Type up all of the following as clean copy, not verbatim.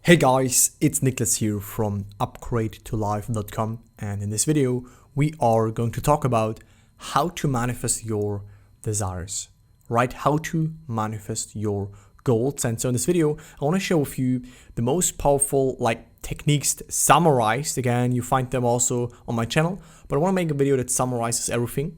Hey guys, it's Nicholas here from upgradeToLife.com, and in this video we are going to talk about how to manifest your desires, right? How to manifest your goals. And so in this video I want to share with you the most powerful techniques summarized. Again, you find them also on my channel, but I want to make a video that summarizes everything.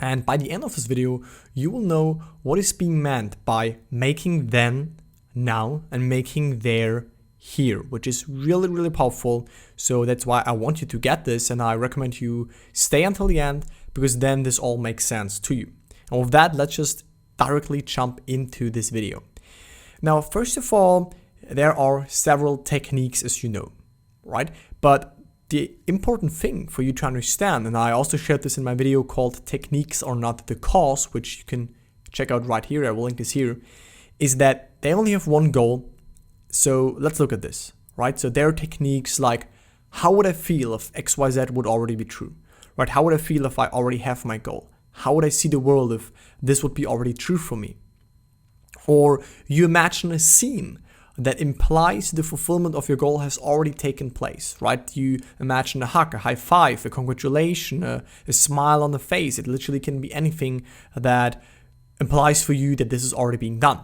And by the end of this video you will know what is being meant by making then now and making there here, which is really powerful. So that's why I want you to get this, and I recommend you stay until the end, because then this all makes sense to you. And with that, let's just directly jump into this video. Now, first of all, there are several techniques, as you know, right? But the important thing for you to understand, and I also shared this in my video called Techniques Are Not the Cause, which you can check out right here, I will link this here, is that they only have one goal. So let's look at this, right? So there are techniques like, how would I feel if XYZ would already be true, right? How would I feel if I already have my goal? How would I see the world if this would be already true for me? Or you imagine a scene that implies the fulfillment of your goal has already taken place, right? You imagine a hug, a high five, a congratulation, a smile on the face. It literally can be anything that implies for you that this is already being done.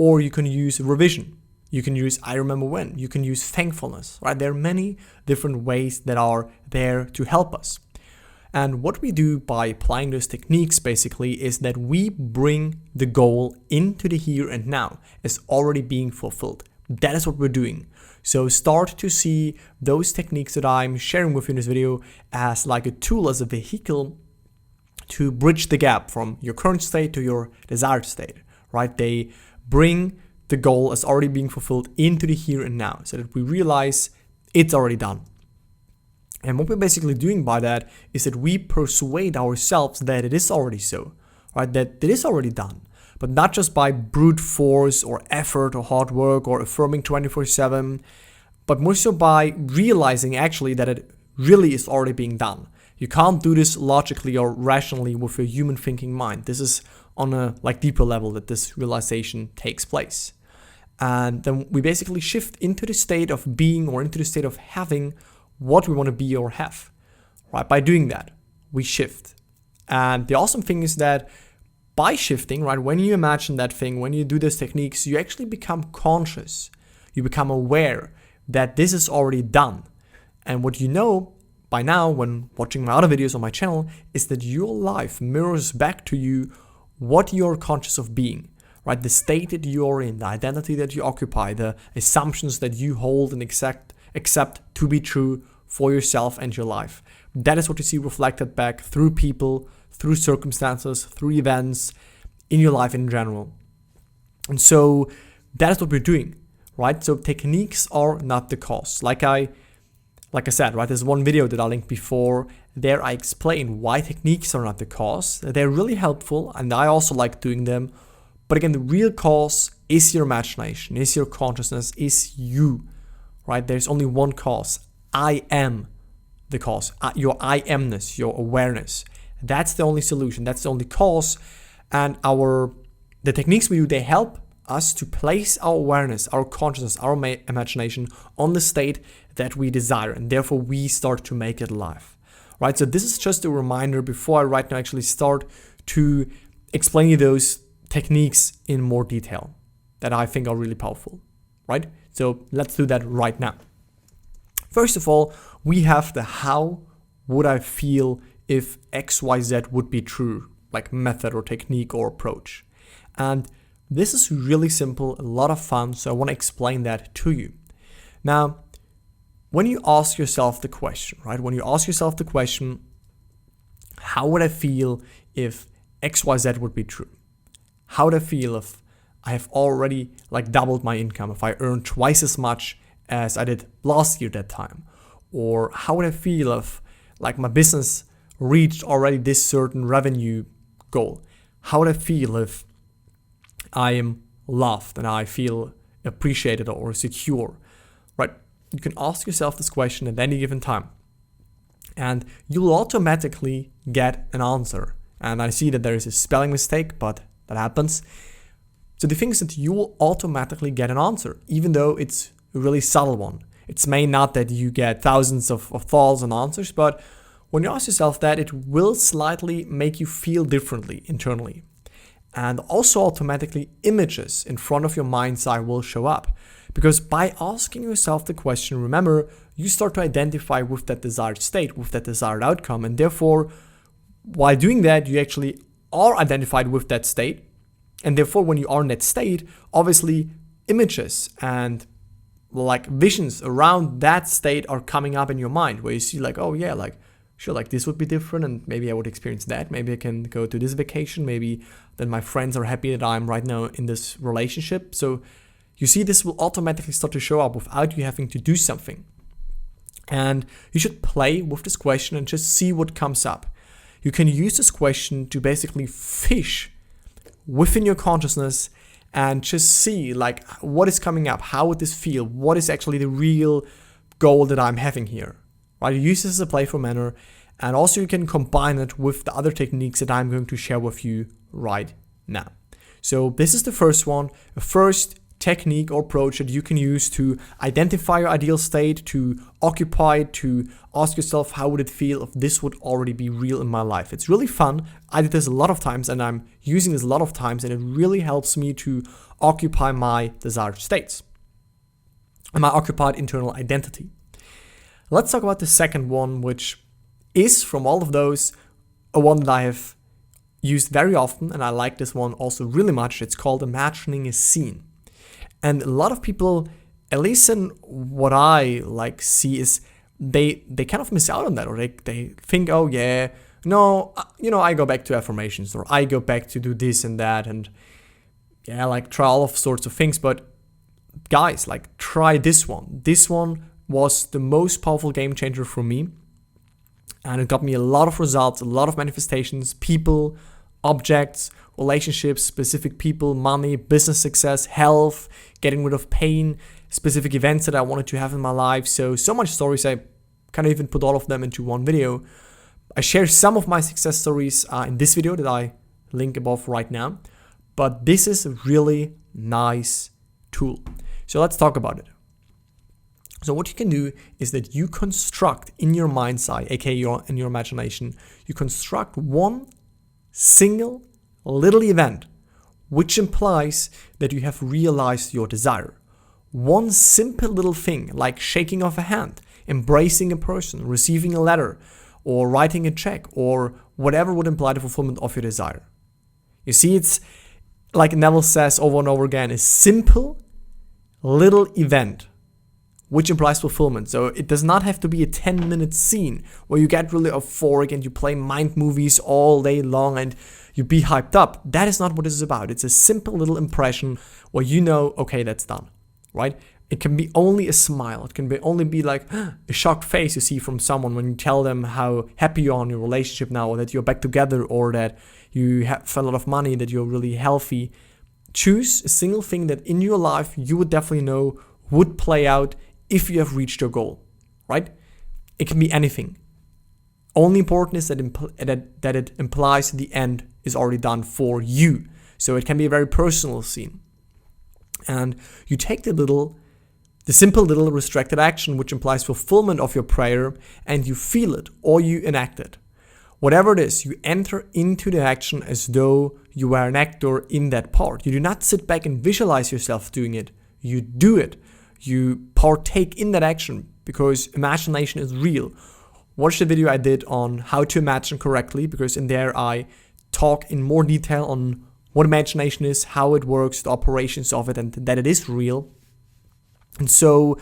Or you can use revision. You can use I remember when. You can use thankfulness, right? There are many different ways that are there to help us. And what we do by applying those techniques basically is that we bring the goal into the here and now as already being fulfilled. That is what we're doing. So start to see those techniques that I'm sharing with you in this video as like a tool, as a vehicle to bridge the gap from your current state to your desired state, right? They bring the goal as already being fulfilled into the here and now, so that we realize it's already done. And what we're basically doing by that is that we persuade ourselves that it is already so, right? That it is already done, but not just by brute force or effort or hard work or affirming 24/7, but more so by realizing actually that it really is already being done. You can't do this logically or rationally with a human thinking mind. This is on a deeper level that this realization takes place. And then we basically shift into the state of being, or into the state of having, what we want to be or have, right? By doing that, we shift. And the awesome thing is that by shifting, right, when you imagine that thing, when you do these techniques, you actually become conscious. You become aware that this is already done. And what you know by now, when watching my other videos on my channel, is that your life mirrors back to you what you're conscious of being. Right, the state that you're in, the identity that you occupy, the assumptions that you hold and accept to be true for yourself and your life. That is what you see reflected back through people, through circumstances, through events in your life in general. And so that is what we're doing, right? So techniques are not the cause. Like I said, right, there's one video that I linked before. There I explain why techniques are not the cause. They're really helpful, and I also like doing them. But again, the real cause is your imagination, is your consciousness, is you, right? There's only one cause. I am the cause. Your I amness, your awareness. That's the only solution. That's the only cause. And the techniques we do, they help us to place our awareness, our consciousness, our imagination on the state that we desire. And therefore, we start to make it alive, right? So this is just a reminder before I right now actually start to explain you those techniques in more detail that I think are really powerful, right? So let's do that right now. First of all, we have the how would I feel if XYZ would be true, like method or technique or approach. And this is really simple, a lot of fun, so I want to explain that to you. Now, when you ask yourself the question, right? When you ask yourself the question, how would I feel if XYZ would be true? How would I feel if I have already doubled my income, if I earn twice as much as I did last year that time? Or how would I feel if my business reached already this certain revenue goal? How would I feel if I am loved and I feel appreciated or secure, right? You can ask yourself this question at any given time, and you'll automatically get an answer. And I see that there is a spelling mistake, but that happens. So the thing is that you will automatically get an answer, even though it's a really subtle one. It's may not that you get thousands of thoughts and answers, but when you ask yourself that, it will slightly make you feel differently internally. And also automatically images in front of your mind's eye will show up. Because by asking yourself the question, remember, you start to identify with that desired state, with that desired outcome. And therefore, while doing that, you actually are identified with that state. And therefore, when you are in that state, obviously images and like visions around that state are coming up in your mind, where you see like, oh yeah, like sure, like this would be different, and maybe I would experience that. Maybe I can go to this vacation. Maybe then my friends are happy that I'm right now in this relationship. So you see, this will automatically start to show up without you having to do something. And you should play with this question and just see what comes up. You can use this question to basically fish within your consciousness and just see like what is coming up, how would this feel, what is actually the real goal that I'm having here, right? You use this as a playful manner, and also you can combine it with the other techniques that I'm going to share with you right now. So this is the first one, the first technique or approach that you can use to identify your ideal state, to occupy, to ask yourself how would it feel if this would already be real in my life. It's really fun. I did this a lot of times, and I'm using this a lot of times, and it really helps me to occupy my desired states and my occupied internal identity. Let's talk about the second one, which is from all of those a one that I have used very often, and I like this one also really much. It's called imagining a scene. And a lot of people, at least in what I like see, is they kind of miss out on that, or they think, oh yeah, no, I go back to affirmations, or I go back to do this and that, and yeah, like try all of sorts of things. But guys, like try this one. This one was the most powerful game changer for me, and it got me a lot of results, a lot of manifestations, people, objects, relationships, specific people, money, business success, health, getting rid of pain, specific events that I wanted to have in my life. So much stories. I can't even put all of them into one video. I share some of my success stories in this video that I link above right now. But this is a really nice tool. So let's talk about it. So what you can do is that you construct in your mind's eye, aka in your imagination, you construct one single little event which implies that you have realized your desire. One simple little thing like shaking of a hand, embracing a person, receiving a letter, or writing a check, or whatever would imply the fulfillment of your desire. You see, it's like Neville says over and over again, a simple little event which implies fulfillment. So it does not have to be a 10-minute scene where you get really euphoric and you play mind movies all day long and you be hyped up. That is not what this is about. It's a simple little impression where you know, okay, that's done, right? It can be only a smile. It can only be like a shocked face you see from someone when you tell them how happy you are in your relationship now, or that you're back together, or that you have a lot of money, that you're really healthy. Choose a single thing that in your life you would definitely know would play out if you have reached your goal, right? It can be anything. Only important is that it implies the end is already done for you. So it can be a very personal scene. And you take the simple little restricted action which implies fulfillment of your prayer, and you feel it or you enact it. Whatever it is, you enter into the action as though you were an actor in that part. You do not sit back and visualize yourself doing it. You do it. You partake in that action, because imagination is real. Watch the video I did on how to imagine correctly, because in there I talk in more detail on what imagination is, how it works, the operations of it, and that it is real. And so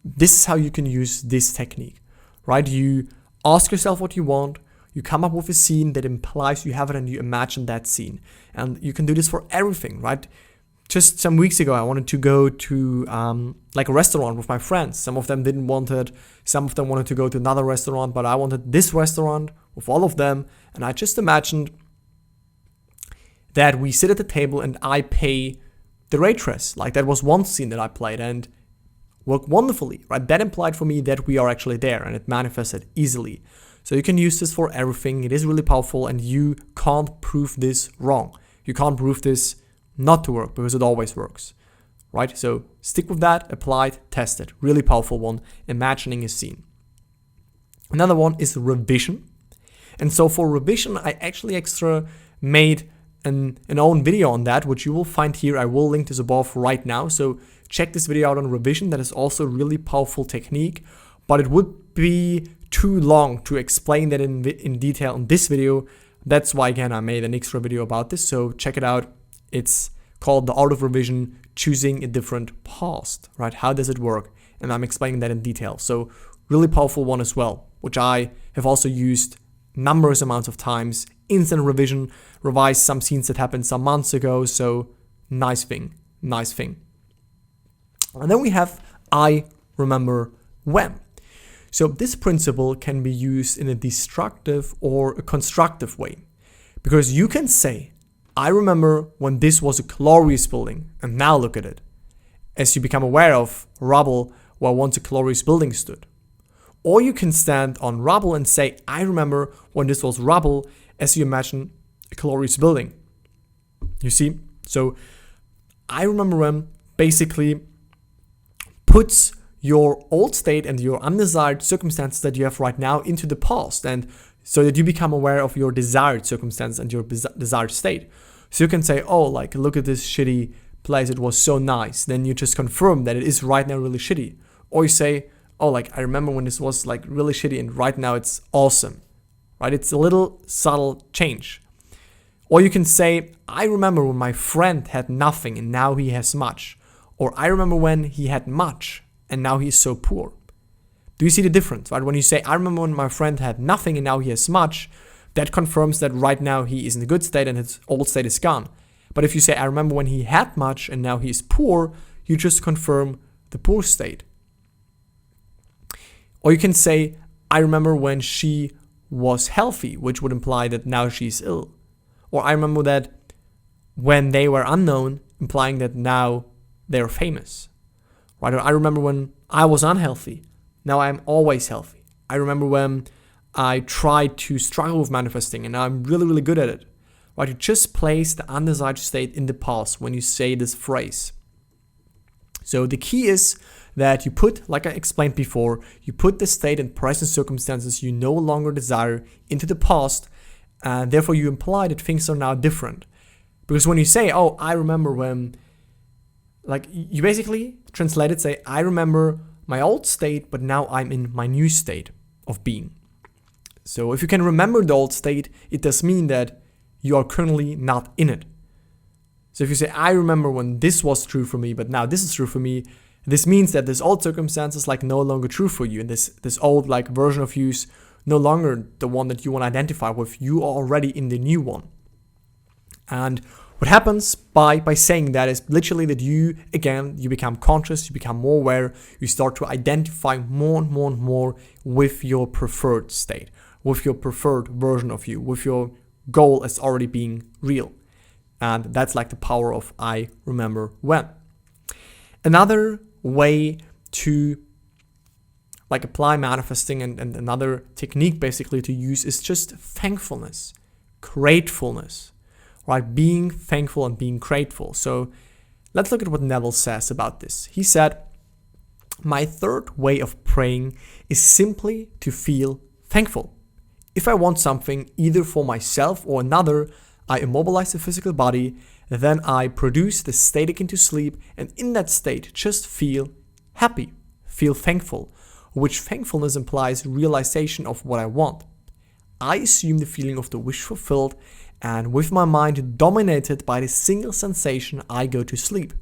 this is how you can use this technique, right? You ask yourself what you want, you come up with a scene that implies you have it, and you imagine that scene. And you can do this for everything, right? Just some weeks ago, I wanted to go to like a restaurant with my friends. Some of them didn't want it. Some of them wanted to go to another restaurant, but I wanted this restaurant with all of them. And I just imagined that we sit at the table and I pay the waitress. Like that was one scene that I played and worked wonderfully, right? That implied for me that we are actually there, and it manifested easily. So you can use this for everything. It is really powerful, and you can't prove this wrong. You can't prove this not to work, because it always works, right? So stick with that, apply it, test it. Really powerful one, imagining a scene. Another one is revision. And so for revision, I actually extra made an own video on that, which you will find here. I will link this above right now. So check this video out on revision. That is also a really powerful technique, but it would be too long to explain that in detail in this video. That's why, again, I made an extra video about this. So check it out. It's called The Art of Revision, Choosing a Different Past, right? How does it work? And I'm explaining that in detail. So really powerful one as well, which I have also used numerous amounts of times. Instant revision, revise some scenes that happened some months ago. So nice thing. And then we have I remember when. So this principle can be used in a destructive or a constructive way, because you can say, I remember when this was a glorious building, and now look at it, as you become aware of rubble where once a glorious building stood. Or you can stand on rubble and say, I remember when this was rubble, as you imagine a glorious building. You see? So I remember when basically puts your old state and your undesired circumstances that you have right now into the past, and so that you become aware of your desired circumstance and your desired state. So you can say, oh, like, look at this shitty place, it was so nice. Then you just confirm that it is right now really shitty. Or you say, oh, like, I remember when this was like really shitty and right now it's awesome, right? It's a little subtle change. Or you can say, I remember when my friend had nothing and now he has much. Or I remember when he had much and now he's so poor. Do you see the difference, right? When you say, I remember when my friend had nothing and now he has much, that confirms that right now he is in a good state and his old state is gone. But if you say, I remember when he had much and now he is poor, you just confirm the poor state. Or you can say, I remember when she was healthy, which would imply that now she's ill. Or I remember that when they were unknown, implying that now they're famous. Right? Or I remember when I was unhealthy, now I'm always healthy. I remember when I tried to struggle with manifesting and now I'm really, really good at it. Right? You just place the undesired state in the past when you say this phrase. So the key is that you put, like I explained before, you put the state and present circumstances you no longer desire into the past, and therefore you imply that things are now different. Because when you say, oh, I remember when, like, you basically translate it, say, I remember my old state, but now I'm in my new state of being. So if you can remember the old state, it does mean that you are currently not in it. So if you say, I remember when this was true for me, but now this is true for me, this means that this old circumstance is like no longer true for you. And this old like version of you is no longer the one that you want to identify with. You are already in the new one. And what happens by saying that is literally that you become conscious, you become more aware, you start to identify more and more and more with your preferred state, with your preferred version of you, with your goal as already being real. And that's like the power of I remember when. Another way to like apply manifesting and another technique basically to use is just thankfulness, gratefulness, right? Being thankful and being grateful. So let's look at what Neville says about this. He said, my third way of praying is simply to feel thankful. If I want something either for myself or another, I immobilize the physical body, then I produce the state into sleep, and in that state just feel happy, feel thankful, which thankfulness implies realization of what I want. I assume the feeling of the wish fulfilled, and with my mind dominated by the single sensation, I go to sleep.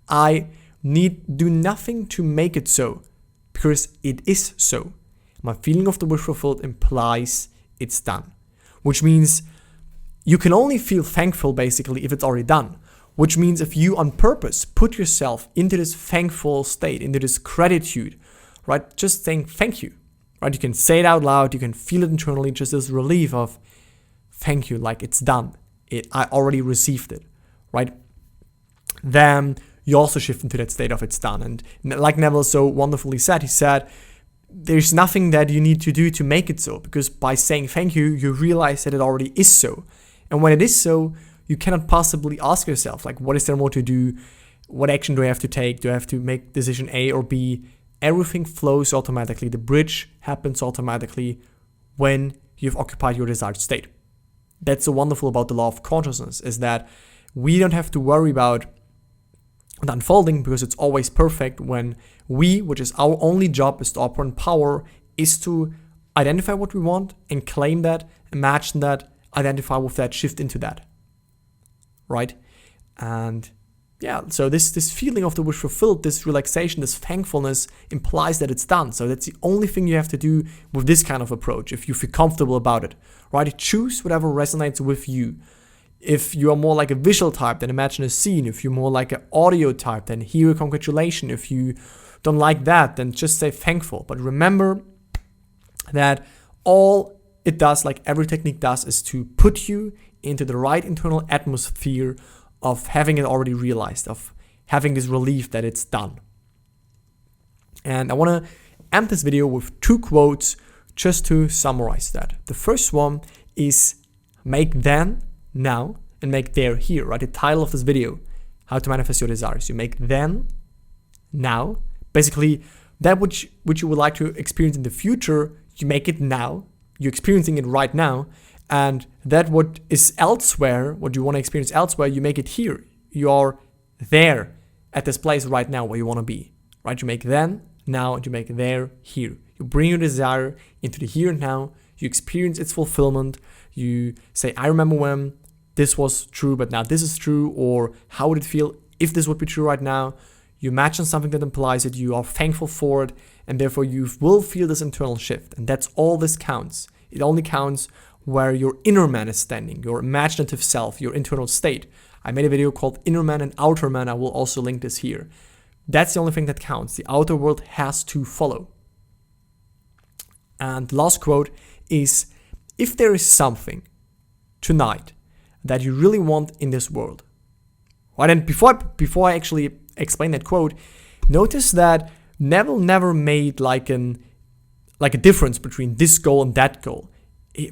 I need do nothing to make it so, because it is so. My feeling of the wish fulfilled implies it's done, which means you can only feel thankful basically if it's already done, which means if you on purpose put yourself into this thankful state, into this gratitude, right? Just saying thank you, right? You can say it out loud, you can feel it internally, just this relief of thank you, like it's done. I already received it, right? Then you also shift into that state of it's done. And like Neville so wonderfully said, he said, there's nothing that you need to do to make it so, because by saying thank you, you realize that it already is so. And when it is so, you cannot possibly ask yourself, like, what is there more to do? what action do I have to take? Do I have to make decision A or B? Everything flows automatically. The bridge happens automatically when you've occupied your desired state. That's so wonderful about the law of consciousness, is that we don't have to worry about the unfolding because it's always perfect when we, which is our only job, is to operate in power, is to identify what we want and claim that, imagine that, identify with that, shift into that, right? And yeah, so this feeling of the wish fulfilled, this relaxation, this thankfulness implies that it's done. So that's the only thing you have to do with this kind of approach if you feel comfortable about it, right? Choose whatever resonates with you. If you are more like a visual type, then imagine a scene. If you're more like an audio type, then hear a congratulation. If you don't like that, then just say thankful. But remember that all it does, like every technique does, is to put you into the right internal atmosphere of having it already realized, of having this relief that it's done. And I want to end this video with 2 quotes just to summarize that. The first one is make then, now, and make there, here, right? The title of this video, how to manifest your desires. You make then, now, basically that which you would like to experience in the future, you make it now, you're experiencing it right now, and that what is elsewhere, what you want to experience elsewhere, you make it here. You are there at this place right now where you want to be, right? You make then, now, and you make there, here. You bring your desire into the here and now, you experience its fulfillment, you say, I remember when this was true, but now this is true, or how would it feel if this would be true right now? You imagine something that implies it, you are thankful for it, and therefore you will feel this internal shift. And that's all this counts. It only counts where your inner man is standing, your imaginative self, your internal state. I made a video called Inner Man and Outer Man. I will also link this here. That's the only thing that counts. The outer world has to follow. And the last quote is, if there is something tonight that you really want in this world, right? And before I actually explain that quote, notice that Neville never made like a difference between this goal and that goal.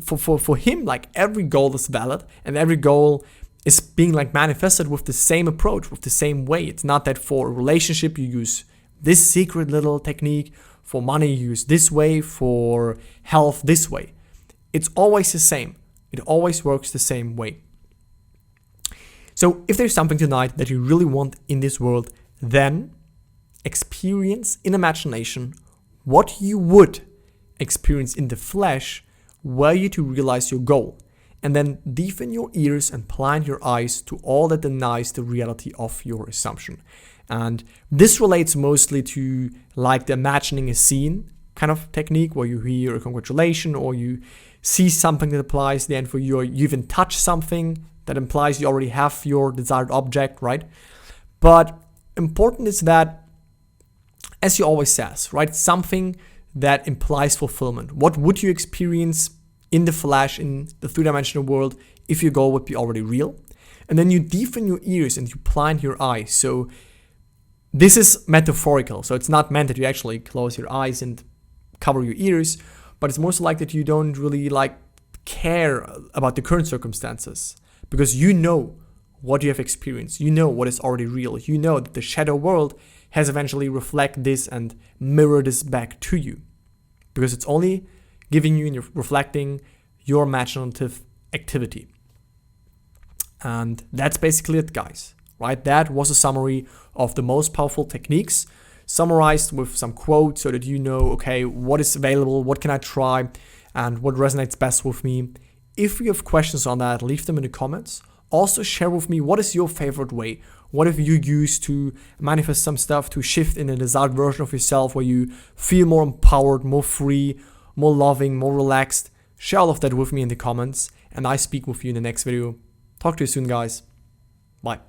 For him, like every goal is valid and every goal is being like manifested with the same approach, with the same way. It's not that for a relationship you use this secret little technique, for money you use this way, for health this way. It's always the same. It always works the same way. So if there's something tonight that you really want in this world, then experience in imagination what you would experience in the flesh were you to realize your goal, and then deepen your ears and plant your eyes to all that denies the reality of your assumption. And this relates mostly to like the imagining a scene kind of technique where you hear a congratulation or you see something that applies then for you, or you even touch something that implies you already have your desired object, right? But important is that, as he always says, right, something that implies fulfillment. What would you experience in the flesh, in the 3-dimensional world, if your goal would be already real? And then you deepen your ears and you plant your eyes. So this is metaphorical. So it's not meant that you actually close your eyes and cover your ears, but it's more so like that you don't really like care about the current circumstances because you know what you have experienced. You know what is already real. You know that the shadow world has eventually reflect this and mirror this back to you, because it's only giving you and you're reflecting your imaginative activity. And that's basically it, guys, right? That was a summary of the most powerful techniques, summarized with some quotes so that you know, okay, what is available, what can I try, and what resonates best with me. If you have questions on that, leave them in the comments. Also share with me, what is your favorite way? What have you used to manifest some stuff, to shift in a desired version of yourself where you feel more empowered, more free, more loving, more relaxed? Share all of that with me in the comments, and I speak with you in the next video. Talk to you soon, guys. Bye.